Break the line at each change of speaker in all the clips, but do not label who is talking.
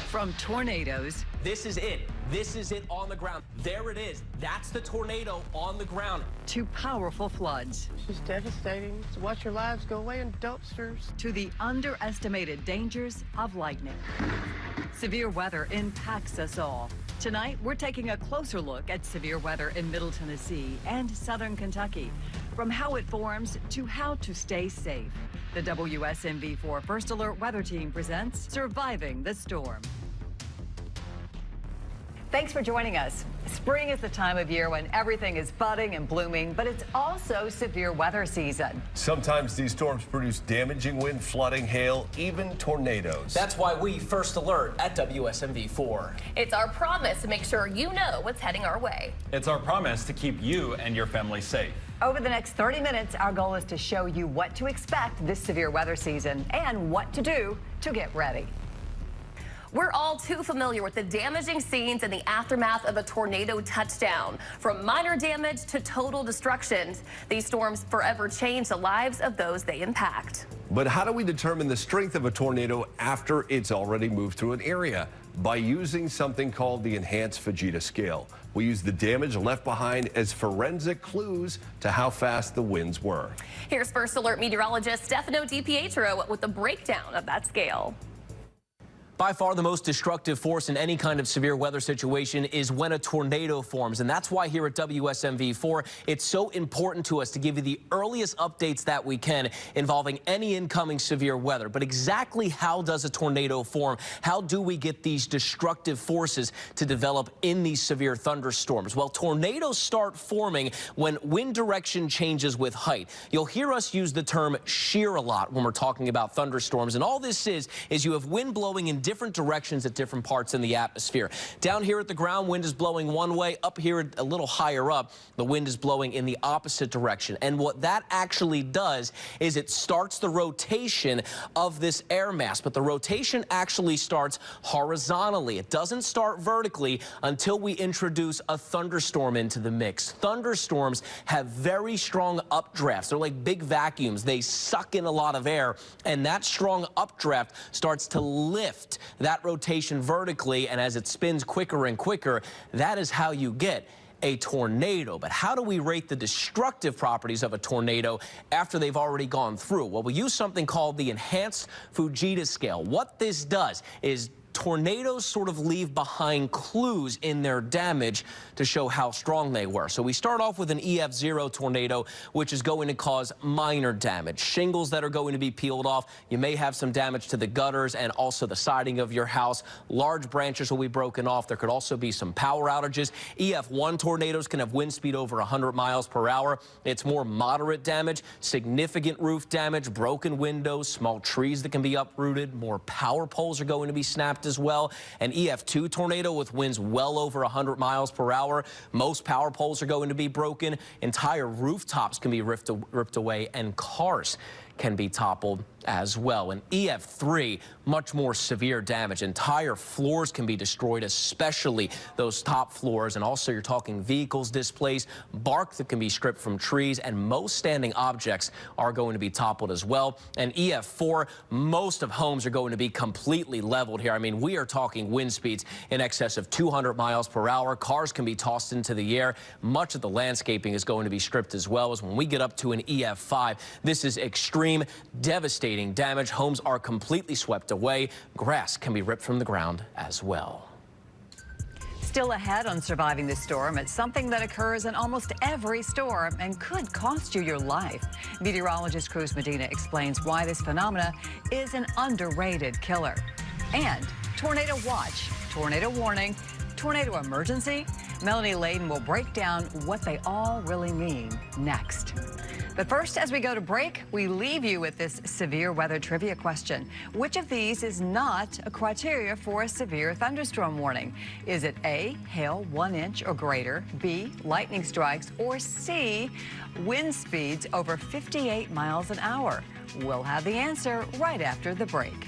From tornadoes.
This is it. This is it on the ground. There it is. That's the tornado on the ground.
To powerful floods.
It's just devastating to watch your lives go away in dumpsters.
To the underestimated dangers of lightning. Severe weather impacts us all. Tonight, we're taking a closer look at severe weather in Middle Tennessee and Southern Kentucky. From how it forms to how to stay safe. The WSMV4 First Alert Weather Team presents Surviving the Storm. Thanks for joining us. Spring is the time of year when everything is budding and blooming, but it's also severe weather season.
Sometimes these storms produce damaging wind, flooding, hail, even tornadoes.
That's why we First Alert at WSMV4.
It's our promise to make sure you know what's heading our way.
It's our promise to keep you and your family safe.
Over the next 30 minutes, our goal is to show you what to expect this severe weather season and what to do to get ready.
We're all too familiar with the damaging scenes in the aftermath of a tornado touchdown. From minor damage to total destruction, these storms forever change the lives of those they impact.
But how do we determine the strength of a tornado after it's already moved through an area? By using something called the enhanced Fujita scale. We use the damage left behind as forensic clues to how fast the winds were.
Here's First Alert meteorologist Stefano DiPietro with a breakdown of that scale.
By far the most destructive force in any kind of severe weather situation is when a tornado forms. And that's why here at WSMV4, it's so important to us to give you the earliest updates that we can involving any incoming severe weather. But exactly how does a tornado form? How do we get these destructive forces to develop in these severe thunderstorms? Well, tornadoes start forming when wind direction changes with height. You'll hear us use the term shear a lot when we're talking about thunderstorms. And all this is you have wind blowing in different directions at different parts in the atmosphere. Down here at the ground, wind is blowing one way. Up here a little higher up, the wind is blowing in the opposite direction. And what that actually does is it starts the rotation of this air mass. But the rotation actually starts horizontally. It doesn't start vertically until we introduce a thunderstorm into the mix. Thunderstorms have very strong updrafts. They're like big vacuums. They suck in a lot of air, and that strong updraft starts to lift that rotation vertically, and as it spins quicker and quicker, that is how you get a tornado. But how do we rate the destructive properties of a tornado after they've already gone through? Well, we use something called the enhanced Fujita scale. What this does is tornadoes sort of leave behind clues in their damage to show how strong they were. So we start off with an EF0 tornado, which is going to cause minor damage. Shingles that are going to be peeled off. You may have some damage to the gutters and also the siding of your house. Large branches will be broken off. There could also be some power outages. EF1 tornadoes can have wind speed over 100 miles per hour. It's more moderate damage, significant roof damage, broken windows, small trees that can be uprooted. More power poles are going to be snapped as well. An EF2 tornado with winds well over 100 miles per hour. Most power poles are going to be broken. Entire rooftops can be ripped away, and cars can be toppled as well. And EF3, much more severe damage. Entire floors can be destroyed, especially those top floors. And also you're talking vehicles displaced, bark that can be stripped from trees, and most standing objects are going to be toppled as well. And EF4, most of homes are going to be completely leveled here. I mean, we are talking wind speeds in excess of 200 miles per hour. Cars can be tossed into the air. Much of the landscaping is going to be stripped as well. As when we get up to an EF5, this is extreme, devastating damage. Homes are completely swept away. Grass can be ripped from the ground as well.
Still ahead on surviving the storm, it's something that occurs in almost every storm and could cost you your life. Meteorologist Cruz Medina explains why this phenomena is an underrated killer. And tornado watch, tornado warning, tornado emergency. Melanie Layden will break down what they all really mean next. But first, as we go to break, we leave you with this severe weather trivia question. Which of these is not a criteria for a severe thunderstorm warning? Is it A, hail 1 inch or greater, B, lightning strikes, or C, wind speeds over 58 miles an hour? We'll have the answer right after the break.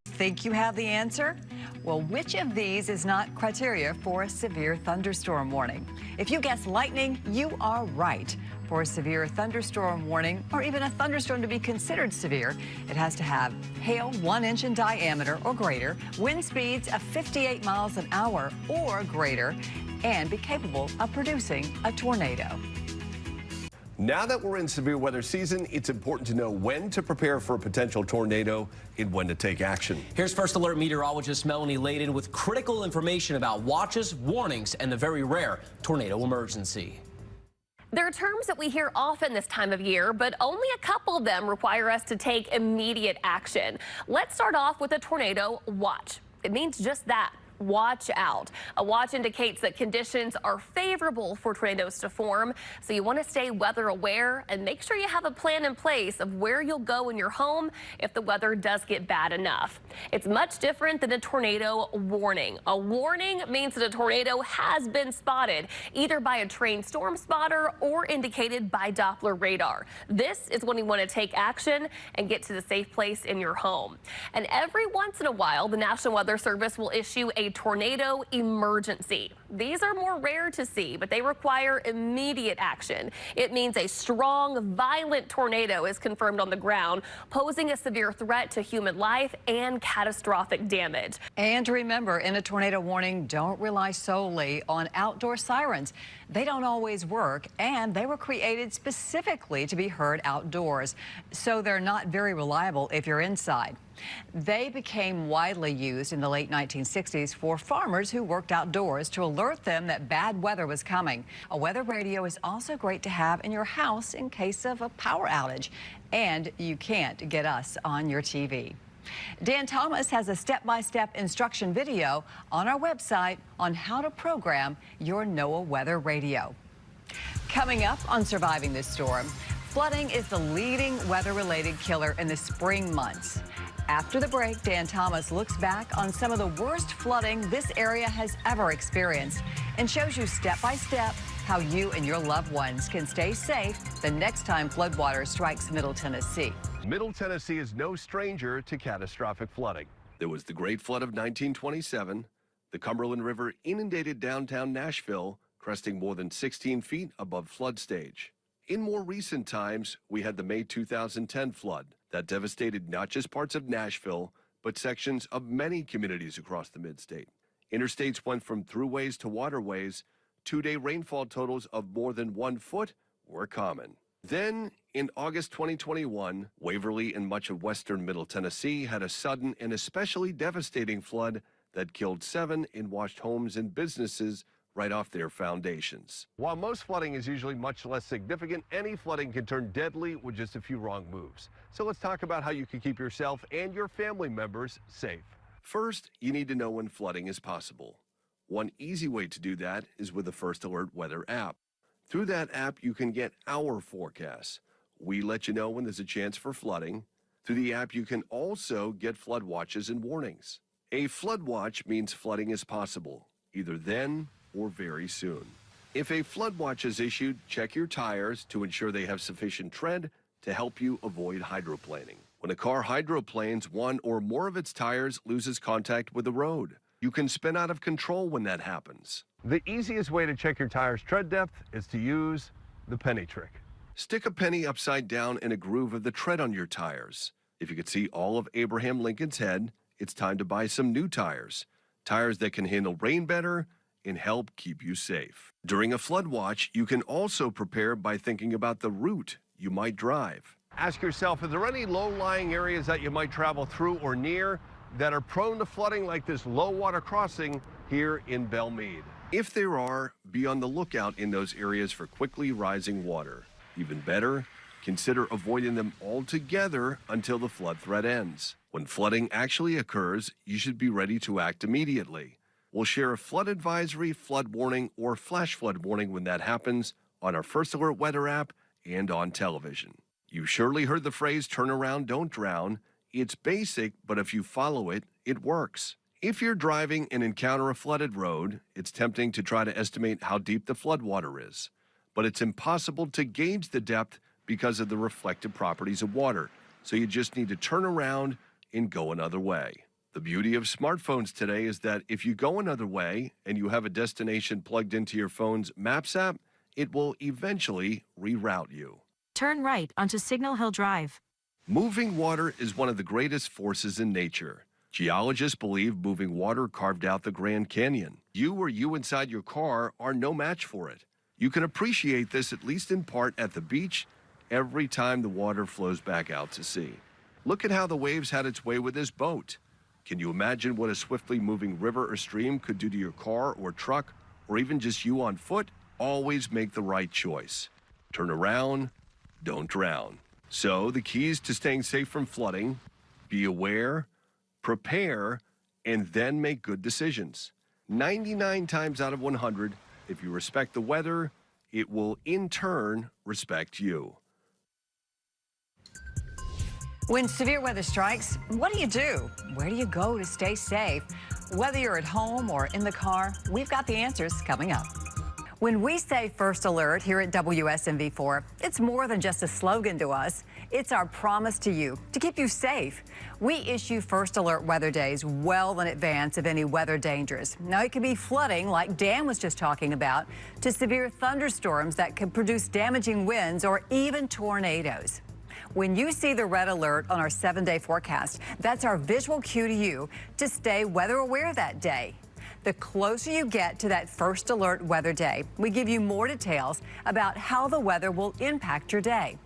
Think you have the answer? Well, which of these is not criteria for a severe thunderstorm warning? If you guess lightning, you are right. For a severe thunderstorm warning, or even a thunderstorm to be considered severe, it has to have hail 1 inch in diameter or greater, wind speeds of 58 miles an hour or greater, and be capable of producing a tornado.
Now that we're in severe weather season, it's important to know when to prepare for a potential tornado and when to take action.
Here's First Alert meteorologist Melanie Layden with critical information about watches, warnings, and the very rare tornado emergency.
There are terms that we hear often this time of year, but only a couple of them require us to take immediate action. Let's start off with a tornado watch. It means just that. Watch out. A watch indicates that conditions are favorable for tornadoes to form, so you want to stay weather aware and make sure you have a plan in place of where you'll go in your home if the weather does get bad enough. It's much different than a tornado warning. A warning means that a tornado has been spotted, either by a trained storm spotter or indicated by Doppler radar. This is when you want to take action and get to the safe place in your home. And every once in a while, the National Weather Service will issue a tornado emergency. These are more rare to see, but they require immediate action. It means a strong, violent tornado is confirmed on the ground, posing a severe threat to human life and catastrophic damage.
And remember, in a tornado warning, don't rely solely on outdoor sirens. They don't always work, and they were created specifically to be heard outdoors, so they're not very reliable if you're inside. They became widely used in the late 1960s for farmers who worked outdoors to alert them that bad weather was coming. A weather radio is also great to have in your house in case of a power outage, and you can't get us on your TV. Dan Thomas has a step-by-step instruction video on our website on how to program your NOAA weather radio. Coming up on Surviving this Storm, flooding is the leading weather-related killer in the spring months. After the break, Dan Thomas looks back on some of the worst flooding this area has ever experienced and shows you step by step how you and your loved ones can stay safe the next time floodwater strikes Middle Tennessee.
Middle Tennessee is no stranger to catastrophic flooding. There was the Great Flood of 1927. The Cumberland River inundated downtown Nashville, cresting more than 16 feet above flood stage. In more recent times, we had the May 2010 flood that devastated not just parts of Nashville, but sections of many communities across the mid-state. Interstates went from throughways to waterways. 2-day rainfall totals of more than 1 foot were common. Then, in August 2021, Waverly and much of western Middle Tennessee had a sudden and especially devastating flood that killed 7 and washed homes and businesses right off their foundations. While most flooding is usually much less significant, any flooding can turn deadly with just a few wrong moves. So let's talk about how you can keep yourself and your family members safe. First, you need to know when flooding is possible. One easy way to do that is with the First Alert Weather app. Through that app, you can get our forecasts. We let you know when there's a chance for flooding. Through the app, you can also get flood watches and warnings. A flood watch means flooding is possible, either then or very soon. If a flood watch is issued, check your tires to ensure they have sufficient tread to help you avoid hydroplaning. When a car hydroplanes, one or more of its tires loses contact with the road. You can spin out of control when that happens. The easiest way to check your tire's tread depth is to use the penny trick. Stick a penny upside down in a groove of the tread on your tires. If you could see all of Abraham Lincoln's head, it's time to buy some new tires. Tires that can handle rain better and help keep you safe. During a flood watch, you can also prepare by thinking about the route you might drive. Ask yourself, are there any low-lying areas that you might travel through or near that are prone to flooding, like this low water crossing here in Belmead? If there are, be on the lookout in those areas for quickly rising water. Even better, consider avoiding them altogether until the flood threat ends. When flooding actually occurs, you should be ready to act immediately. We'll share a flood advisory, flood warning, or flash flood warning when that happens on our First Alert Weather app and on television. You surely heard the phrase, turn around, don't drown. It's basic, but if you follow it, it works. If you're driving and encounter a flooded road, it's tempting to try to estimate how deep the floodwater is. But it's impossible to gauge the depth because of the reflective properties of water. So you just need to turn around and go another way. The beauty of smartphones today is that if you go another way and you have a destination plugged into your phone's Maps app, it will eventually reroute you.
Turn right onto Signal Hill Drive.
Moving water is one of the greatest forces in nature. Geologists believe moving water carved out the Grand Canyon. You or you inside your car are no match for it. You can appreciate this, at least in part, at the beach every time the water flows back out to sea. Look at how the waves had its way with this boat. Can you imagine what a swiftly moving river or stream could do to your car or truck, or even just you on foot? Always make the right choice. Turn around, don't drown. So the keys to staying safe from flooding: be aware, prepare, and then make good decisions. 99 times out of 100, if you respect the weather, it will in turn respect you.
When severe weather strikes, what do? Where do you go to stay safe? Whether you're at home or in the car, we've got the answers coming up. When we say First Alert here at WSMV4, it's more than just a slogan to us. It's our promise to you to keep you safe. We issue First Alert weather days well in advance of any weather dangers. Now, it can be flooding, like Dan was just talking about, to severe thunderstorms that could produce damaging winds or even tornadoes. When you see the red alert on our 7-day forecast, that's our visual cue to you to stay weather aware that day. The closer you get to that First Alert weather day, we give you more details about how the weather will impact your day.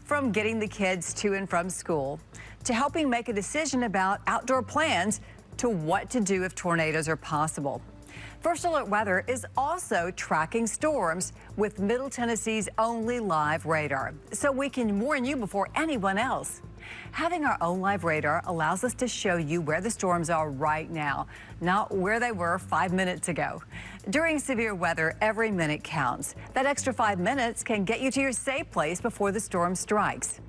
From getting the kids to and from school, to helping make a decision about outdoor plans, to what to do if tornadoes are possible. First Alert Weather is also tracking storms with Middle Tennessee's only live radar, so we can warn you before anyone else. Having our own live radar allows us to show you where the storms are right now, not where they were 5 minutes ago. During severe weather, every minute counts. That extra 5 minutes can get you to your safe place before the storm strikes.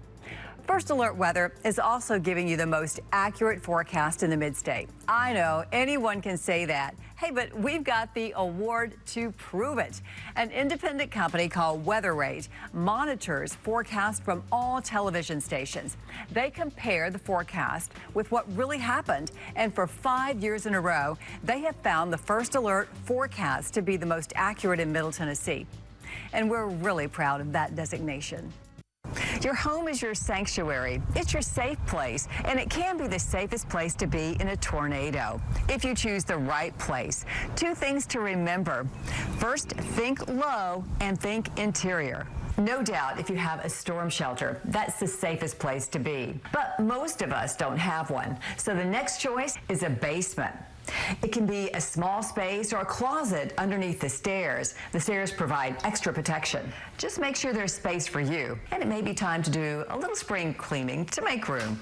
First Alert Weather is also giving you the most accurate forecast in the Mid-State. I know, anyone can say that. Hey, but we've got the award to prove it. An independent company called WeatherRate monitors forecasts from all television stations. They compare the forecast with what really happened, and for 5 years in a row, they have found the First Alert forecast to be the most accurate in Middle Tennessee. And we're really proud of that designation. Your home is your sanctuary. It's your safe place, and it can be the safest place to be in a tornado if you choose the right place. 2 things to remember. First, think low and think interior. No doubt, if you have a storm shelter, that's the safest place to be. But most of us don't have one, so the next choice is a basement. It can be a small space or a closet underneath the stairs. The stairs provide extra protection. Just make sure there's space for you, and it may be time to do a little spring cleaning to make room.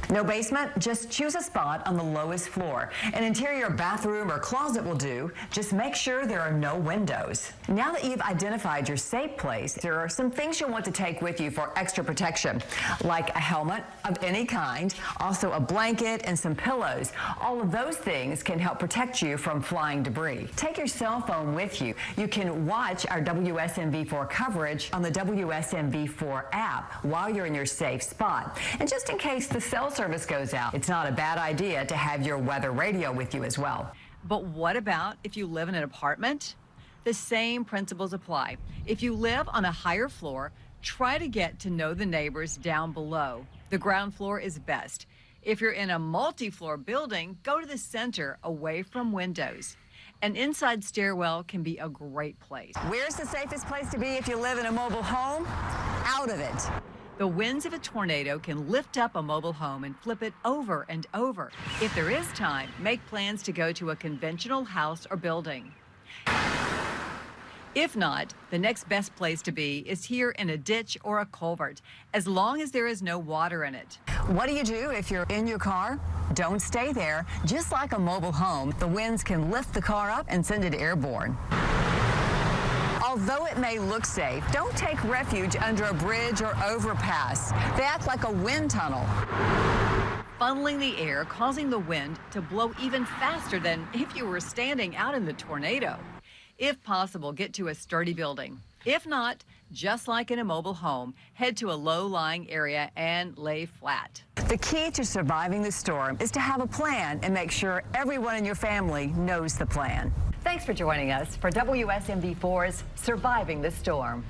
No basement? Just choose a spot on the lowest floor. An interior bathroom or closet will do. Just make sure there are no windows. Now that you've identified your safe place, there are some things you'll want to take with you for extra protection, like a helmet of any kind, also a blanket and some pillows. All of those things can help protect you from flying debris. Take your cell phone with you. You can watch our WSMV4 coverage on the WSMV4 app while you're in your safe spot. And just in case the cell service goes out, it's not a bad idea to have your weather radio with you as well. But what about if you live in an apartment? The same principles apply. If you live on a higher floor, try to get to know the neighbors down below. The ground floor is best. If you're in a multi-floor building, go to the center away from windows. An inside stairwell can be a great place. Where's the safest place to be if you live in a mobile home? Out of it. The winds of a tornado can lift up a mobile home and flip it over and over. If there is time, make plans to go to a conventional house or building. If not, the next best place to be is here in a ditch or a culvert, as long as there is no water in it. What do you do if you're in your car? Don't stay there. Just like a mobile home, the winds can lift the car up and send it airborne. Although it may look safe, don't take refuge under a bridge or overpass. They act like a wind tunnel, funneling the air, causing the wind to blow even faster than if you were standing out in the tornado. If possible, get to a sturdy building. If not, just like in a mobile home, head to a low-lying area and lay flat. The key to surviving the storm is to have a plan and make sure everyone in your family knows the plan. Thanks for joining us for WSMV4's Surviving the Storm.